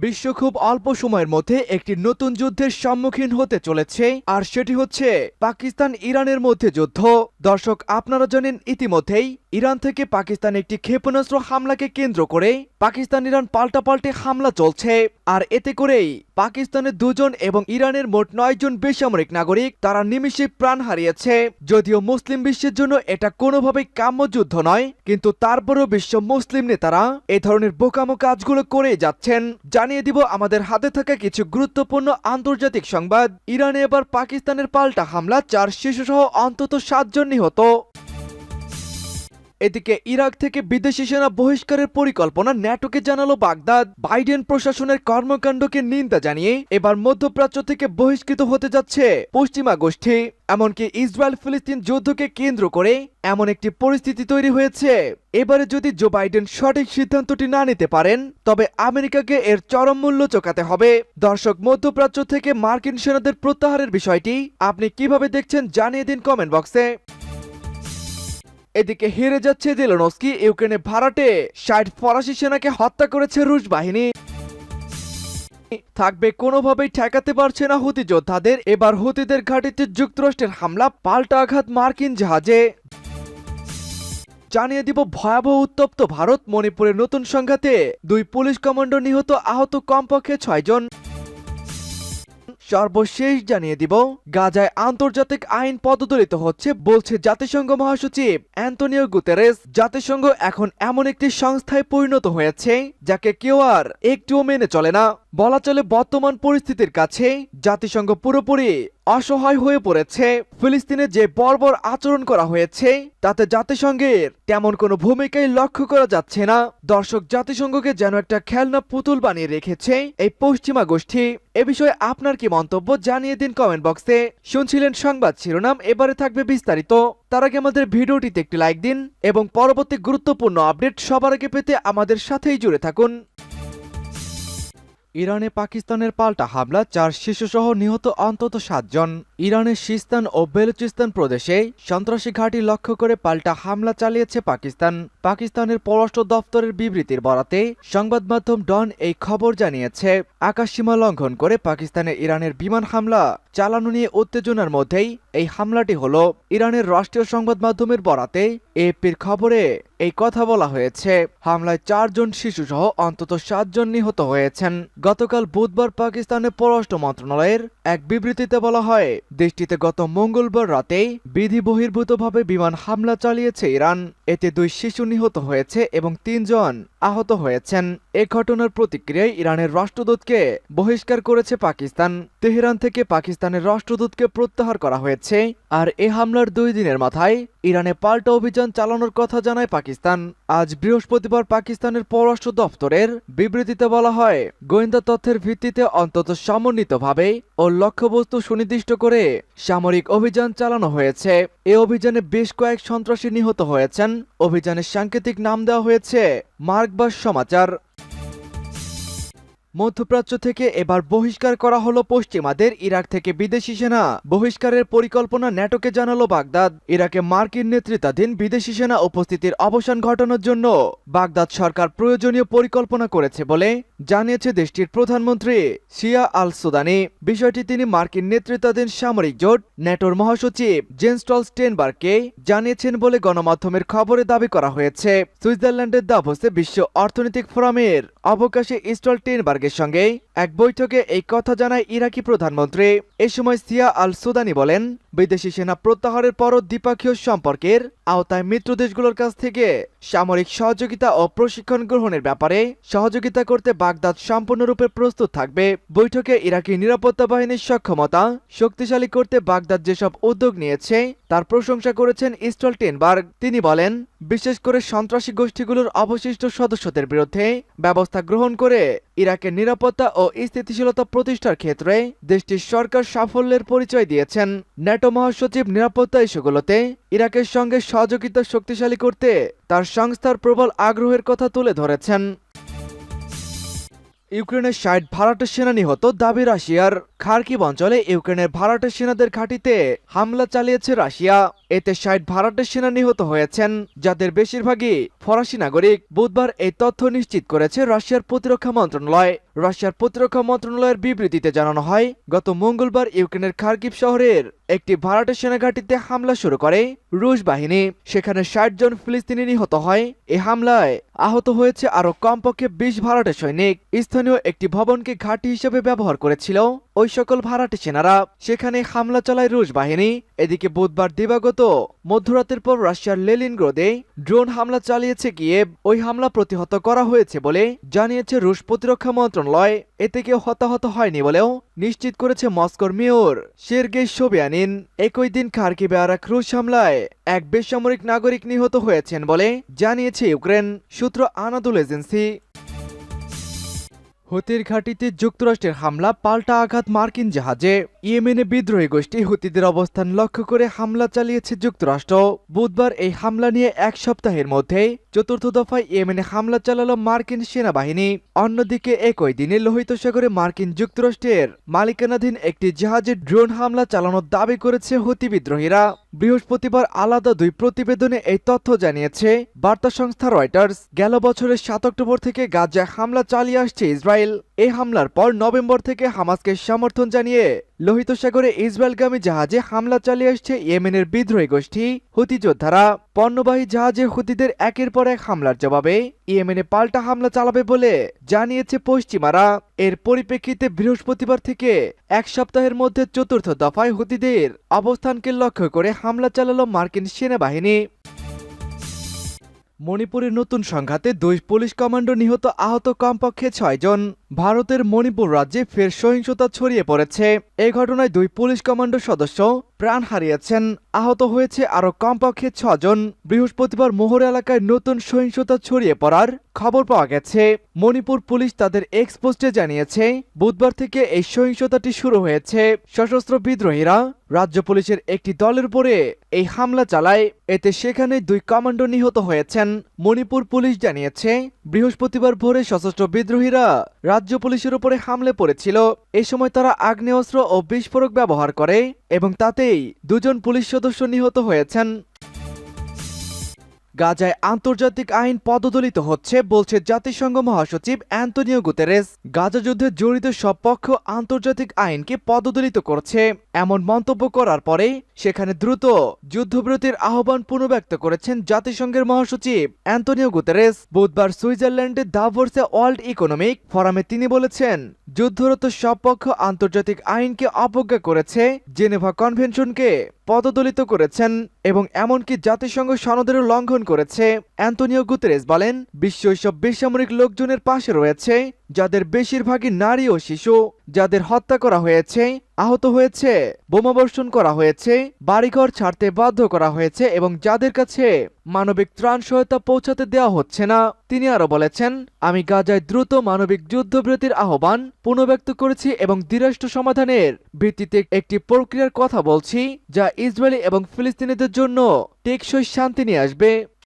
বিশ্ব খুব অল্প সময়ের মধ্যে একটি নতুন যুদ্ধের সম্মুখীন হতে চলেছে, আর সেটি হচ্ছে পাকিস্তান ইরানের মধ্যে যুদ্ধ। দর্শক, আপনারা জানেন ইতিমধ্যেই ইরান থেকে পাকিস্তান একটি ক্ষেপণাস্ত্র হামলাকে কেন্দ্র করে পাকিস্তান ইরান পাল্টাপাল্টে হামলা চলছে, আর এতে করেই পাকিস্তানের 2 জন এবং ইরানের মোট 9 জন বেসামরিক নাগরিক তারা নিমিষে প্রাণ হারিয়েছে। যদিও মুসলিম বিশ্বের জন্য এটা কোনোভাবেই কাম্য যুদ্ধ নয়, কিন্তু তারপরও বিশ্ব মুসলিম নেতারা এই ধরনের বোকামো কাজগুলো করে যাচ্ছেন। জানিয়ে দিব আমাদের হাতে থাকা কিছু গুরুত্বপূর্ণ আন্তর্জাতিক সংবাদ। ইরানে এবার পাকিস্তানের পাল্টা হামলা, 4 শিশুসহ অন্তত 7 জন নিহত। এদিকে ইরাক থেকে বিদেশি সেনা বহিষ্কারের পরিকল্পনা ন্যাটোকে জানালো বাগদাদ। বাইডেন প্রশাসনের কর্মকাণ্ডকে নিন্দা জানিয়ে এবার মধ্যপ্রাচ্য থেকে বহিষ্কৃত হতে যাচ্ছে পশ্চিমা গোষ্ঠী। এমনকি ইসরায়েল ফিলিস্তিন যুদ্ধকে কেন্দ্র করে এমন একটি পরিস্থিতি তৈরি হয়েছে। এবারে যদি জো বাইডেন সঠিক সিদ্ধান্তটি না নিতে পারেন, তবে আমেরিকাকে এর চরম মূল্য চোকাতে হবে। দর্শক, মধ্যপ্রাচ্য থেকে মার্কিন সেনাদের প্রত্যাহারের বিষয়টি আপনি কিভাবে দেখছেন জানিয়ে দিন কমেন্ট বক্সে। এদিকে হেরে যাচ্ছে জেলেনস্কি। ইউক্রেনে ভাড়াটে 60 ফরাসি সেনাকে হত্যা করেছে রুশ বাহিনী। থাকবে, কোনোভাবেই ঠেকাতে পারছে না হুতি যোদ্ধাদের। এবার হুতিদের ঘাঁটিতে যুক্তরাষ্ট্রের হামলা, পাল্টা আঘাত মার্কিন জাহাজে। জানিয়ে দিব ভয়াবহ উত্তপ্ত ভারত। মণিপুরের নতুন সংঘাতে 2 পুলিশ কমান্ডো নিহত, আহত কমপক্ষে 6 জন। সর্বশেষ জানিয়ে দিব গাজায় আন্তর্জাতিক আইন পদদলিত হচ্ছে বলছে জাতিসংঘ মহাসচিব অ্যান্তোনিও গুতেরেস। জাতিসংঘ এখন এমন একটি সংস্থায় পরিণত হয়েছে যাকে কেউ আর একটুও মেনে চলে না। বলা চলে বর্তমান পরিস্থিতির কাছে জাতিসংঘ পুরোপুরি অসহায় হয়ে পড়েছে। ফিলিস্তিনে যে বর্বর আচরণ করা হয়েছে তাতে জাতিসংঘের তেমন কোনো ভূমিকাই লক্ষ্য করা যাচ্ছে না। দর্শক, জাতিসংঘকে যেন একটা খেলনা পুতুল বানিয়ে রেখেছে এই পশ্চিমা গোষ্ঠী। এ বিষয়ে আপনার কি মন্তব্য জানিয়ে দিন কমেন্ট বক্সে। শুনছিলেন সংবাদ শিরোনাম, এবারে থাকবে বিস্তারিত। তার আগে আমাদের ভিডিওটিতে একটি লাইক দিন এবং পরবর্তী গুরুত্বপূর্ণ আপডেট সবার আগে পেতে আমাদের সাথেই জুড়ে থাকুন। ইরানে পাকিস্তানের পাল্টা হামলা, 4 শিশুসহ নিহত অন্তত 7 জন। ইরানের সিস্তান ও বেলুচিস্তান প্রদেশে সন্ত্রাসী ঘাঁটি লক্ষ্য করে পাল্টা হামলা চালিয়েছে পাকিস্তান। পাকিস্তানের পররাষ্ট্র দফতরের বিবৃতির বরাতে সংবাদ মাধ্যম ডন এই খবর জানিয়েছে। আকাশসীমা লঙ্ঘন করে পাকিস্তানে ইরানের বিমান হামলা চালানো নিয়ে উত্তেজনার মধ্যেই এই হামলাটি হলো। ইরানের রাষ্ট্রীয় সংবাদ মাধ্যমের বরাতে এএফপির খবরে এই কথা বলা হয়েছে। হামলায় 4 জন শিশুসহ অন্তত 7 জন নিহত হয়েছেন। গতকাল বুধবার পাকিস্তানের পররাষ্ট্র মন্ত্রণালয়ের এক বিবৃতিতে বলা হয়, দেশটিতে গত মঙ্গলবার রাতে বিধি বহির্ভূতভাবে বিমান হামলা চালিয়েছে ইরান। এতে 2 শিশু নিহত হয়েছে এবং 3 জন আহত হয়েছেন। এ ঘটনার প্রতিক্রিয়ায় ইরানের রাষ্ট্রদূতকে বহিষ্কার করেছে পাকিস্তান। তেহরান থেকে পাকিস্তানের রাষ্ট্রদূতকে প্রত্যাহার করা হয়েছে। আর এ হামলার 2 দিনের মাথায় ইরানে পাল্টা অভিযান চালানোর কথা জানায় পাকিস্তান। আজ বৃহস্পতিবার পাকিস্তানের পররাষ্ট্র দফতরের বিবৃতিতে বলা হয়, গোয়েন্দা তথ্যের ভিত্তিতে অন্তত সমন্বিতভাবে ও লক্ষ্যবস্তু সুনির্দিষ্ট করে সামরিক অভিযান চালানো হয়েছে। এ অভিযানে বেশ কয়েক সন্ত্রাসী নিহত হয়েছেন। অভিযানের সাংকেতিক নাম দেওয়া হয়েছে মার্কবাস সমাচার। মধ্যপ্রাচ্য থেকে এবার বহিষ্কার করা হলো পশ্চিমাদের। ইরাক থেকে বিদেশি সেনা বহিষ্কারের পরিকল্পনা ন্যাটোকে জানালো বাগদাদ। ইরাকে মার্কিন নেতৃত্বাধীন বিদেশি সেনা উপস্থিতির অবসান ঘটানোর জন্য বাগদাদ সরকার প্রয়োজনীয় পরিকল্পনা করেছে বলে জানিয়েছে দেশটির প্রধানমন্ত্রী শিয়া আল সুদানি। বিষয়টি তিনি মার্কিন নেতৃত্বাধীন সামরিক জোট ন্যাটোর মহাসচিব জেন্স স্টোলটেনবার্গকে জানিয়েছেন বলে গণমাধ্যমের খবরে দাবি করা হয়েছে। সুইজারল্যান্ডের দাভোসে বিশ্ব অর্থনৈতিক ফোরামের অবকাশে স্টোলটেনবার্গের সঙ্গে এক বৈঠকে এই কথা জানায় ইরাকি প্রধানমন্ত্রী। এ সময় সিয়া আল সুদানি বলেন, বিদেশি সেনা প্রত্যাহারের পরও দ্বিপক্ষীয় সম্পর্কের আওতায় মিত্র দেশগুলোর কাছ থেকে সামরিক সহযোগিতা ও প্রশিক্ষণ গ্রহণের ব্যাপারে সহযোগিতা করতে বাগদাদ সম্পূর্ণরূপে প্রস্তুত থাকবে। বৈঠকে ইরাকি নিরাপত্তা বাহিনীর সক্ষমতা শক্তিশালী করতে বাগদাদ যেসব উদ্যোগ নিয়েছে তার প্রশংসা করেছেন স্টোলটেনবার্গ। তিনি বলেন, বিশেষ করে সন্ত্রাসী গোষ্ঠীগুলোর অবশিষ্ট সদস্যদের বিরুদ্ধে ব্যবস্থা গ্রহণ করে ইরাকের নিরাপত্তা ও স্থিতিশীলতা প্রতিষ্ঠার ক্ষেত্রে দেশটির সরকার সাফল্যের পরিচয় দিয়েছেন। ন্যাটো মহাসচিব নিরাপত্তা ইস্যুগুলোতে ইরাকের সঙ্গে সহযোগিতা শক্তিশালী করতে তার সংস্থার প্রবল আগ্রহের কথা তুলে ধরেছেন। ইউক্রেনের 60 ভাড়াটে সেনা নিহত দাবি রাশিয়ার। খার্কিভ অঞ্চলে ইউক্রেনের ভাড়াটে সেনাদের ঘাঁটিতে হামলা চালিয়েছে রাশিয়া। এতে ৬০ ভাড়াটে সেনা নিহত হয়েছেন, যাদের বেশিরভাগই ফরাসি নাগরিক। বুধবার এই তথ্য নিশ্চিত করেছে রাশিয়ার প্রতিরক্ষা মন্ত্রণালয়। রাশিয়ার প্রতিরক্ষা মন্ত্রণালয়ের বিবৃতিতে জানানো হয়, গত মঙ্গলবার ইউক্রেনের খার্কিভ শহরের একটি ভাড়াটে সেনাঘাঁটিতে হামলা শুরু করে রুশ বাহিনী। সেখানে ৬০ জন ফিলিস্তিনি নিহত হয়। এই হামলায় আহত হয়েছে আরও কমপক্ষে ২০ ভাড়াটে সৈনিক। স্থানীয় একটি ভবনকে ঘাঁটি হিসেবে ব্যবহার করেছিল ওই সকল ভাড়াটে সেনারা। সেখানে হামলা চালায় রুশ বাহিনী। এদিকে বুধবার দিবাগত মধ্যরাতের পর রাশিয়ার লেনিনগ্রাদে ড্রোন হামলা চালিয়েছে কিয়েভ। ওই হামলা প্রতিহত করা হয়েছে বলে জানিয়েছে রুশ প্রতিরক্ষা মন্ত্রণালয়। এতে কেউ হতাহত হয়নি বলেও নিশ্চিত করেছে মস্কোর মেয়র সের্গেই সোবিয়ানিন। একই দিন খার্কিভে আর এক রুশ হামলায় এক বেসামরিক নাগরিক নিহত হয়েছেন বলে জানিয়েছে ইউক্রেন সূত্র আনাদোল এজেন্সি। হুতির ঘাঁটিতে যুক্তরাষ্ট্রের হামলা, পাল্টা আঘাত মার্কিন জাহাজে। ইয়েমেনে বিদ্রোহী গোষ্ঠী হুতিদের অবস্থান লক্ষ্য করে হামলা চালিয়েছে যুক্তরাষ্ট্র। বুধবার এই হামলা নিয়ে এক সপ্তাহের মধ্যে চতুর্থ দফায় ইয়েমেনে হামলা চালালো মার্কিন সেনাবাহিনী। অন্যদিকে একই দিনে লোহিত সাগরে মার্কিন যুক্তরাষ্ট্রের মালিকানাধীন একটি জাহাজে ড্রোন হামলা চালানোর দাবি করেছে হুতি বিদ্রোহীরা। বৃহস্পতিবার আলাদা দুই প্রতিবেদনে এই তথ্য জানিয়েছে বার্তা সংস্থা রয়টার্স। গেল বছরের ৭ অক্টোবর থেকে গাজায় হামলা চালিয়ে আসছে ইসরায়েল। এই হামলার পর নভেম্বর থেকে হামাসকে সমর্থন জানিয়ে লোহিত সাগরে ইসরায়েলগামী জাহাজে হামলা চালিয়ে আসছে ইয়েমেনের বিদ্রোহী গোষ্ঠী হুতি যোদ্ধারা। পণ্যবাহী জাহাজে হুতিদের একের পর এক হামলার জবাবে ইয়েমেনে পাল্টা হামলা চালাবে বলে জানিয়েছে পশ্চিমারা। এর পরিপ্রেক্ষিতে বৃহস্পতিবার থেকে এক সপ্তাহের মধ্যে চতুর্থ দফায় হুতিদের অবস্থানকে লক্ষ্য করে হামলা চালালো মার্কিন সেনাবাহিনী। মণিপুরের নতুন সংঘাতে ২ পুলিশ কমান্ডো নিহত, আহত কমপক্ষে ৬ জন। ভারতের মণিপুর রাজ্যে ফের সহিংসতা ছড়িয়ে পড়েছে। এই ঘটনায় ২ পুলিশ কমান্ডো সদস্য প্রাণ হারিয়েছেন, আহত হয়েছে আরও কমপক্ষে ৬ জন। বৃহস্পতিবার মোহর এলাকায় নতুন সহিংসতা ছড়িয়ে পড়ার খবর পাওয়া গেছে। মণিপুর পুলিশ তাদের এক্স পোস্টে জানিয়েছে, বুধবার থেকে এই সহিংসতাটি শুরু হয়েছে। সশস্ত্র বিদ্রোহীরা রাজ্য পুলিশের একটি দলের উপরে এই হামলা চালায়। এতে সেখানে ২ কমান্ডো নিহত হয়েছেন। মণিপুর পুলিশ জানিয়েছে, বৃহস্পতিবার ভোরে সশস্ত্র বিদ্রোহীরা রাজ্য পুলিশের উপরে হামলে পড়েছিল। এ সময় তারা আগ্নেয়াস্ত্র ও বিস্ফোরক ব্যবহার করে এবং তাতেই ২ জন পুলিশ সদস্য নিহত হয়েছেন। গাজায় আন্তর্জাতিক আইন পদদলিত হচ্ছে বলছে জাতিসংঘ মহাসচিব অ্যান্তোনিও গুতেরেস। গাজা যুদ্ধে জড়িত সব পক্ষ আন্তর্জাতিক আইনকে পদদলিত করছে এমন মন্তব্য করার পরে সেখানে দ্রুত যুদ্ধবিরতির আহ্বান পুনর্ব্যক্ত করেছেন জাতিসংঘের মহাসচিব অ্যান্তোনিও গুতেরেস। বুধবার সুইজারল্যান্ডে দাভোসে ওয়ার্ল্ড ইকোনমিক ফোরামে তিনি বলেছেন, যুদ্ধরত সব পক্ষ আন্তর্জাতিক আইনকে অবজ্ঞা করেছে, জেনেভা কনভেনশনকে পদদলিত করেছেন এবং এমনকি জাতিসংঘ সনদেরও লঙ্ঘন করেছে। অ্যান্তোনিও গুতেরেস বলেন, বিশ্ব সব বেসামরিক লোকজনের পাশে রয়েছে যাদের বেশিরভাগই নারী ও শিশু, যাদের হত্যা করা হয়েছে, আহত হয়েছে, বোমাবর্ষণ করা হয়েছে, বাড়িঘর ছাড়তে বাধ্য করা হয়েছে এবং যাদের কাছে মানবিক ত্রাণ সহায়তা পৌঁছাতে দেওয়া হচ্ছে না। তিনি আরো বলেছেন, আমি গাজায় দ্রুত মানবিক যুদ্ধবিরতির আহ্বান পুনর্ব্যক্ত করেছি এবং দ্বিরাষ্ট্র সমাধানের ভিত্তিতে একটি প্রক্রিয়ার কথা বলছি যা ইসরায়েলি এবং ফিলিস্তিনিদের জন্য টেকসই শান্তি নিয়ে আসবে।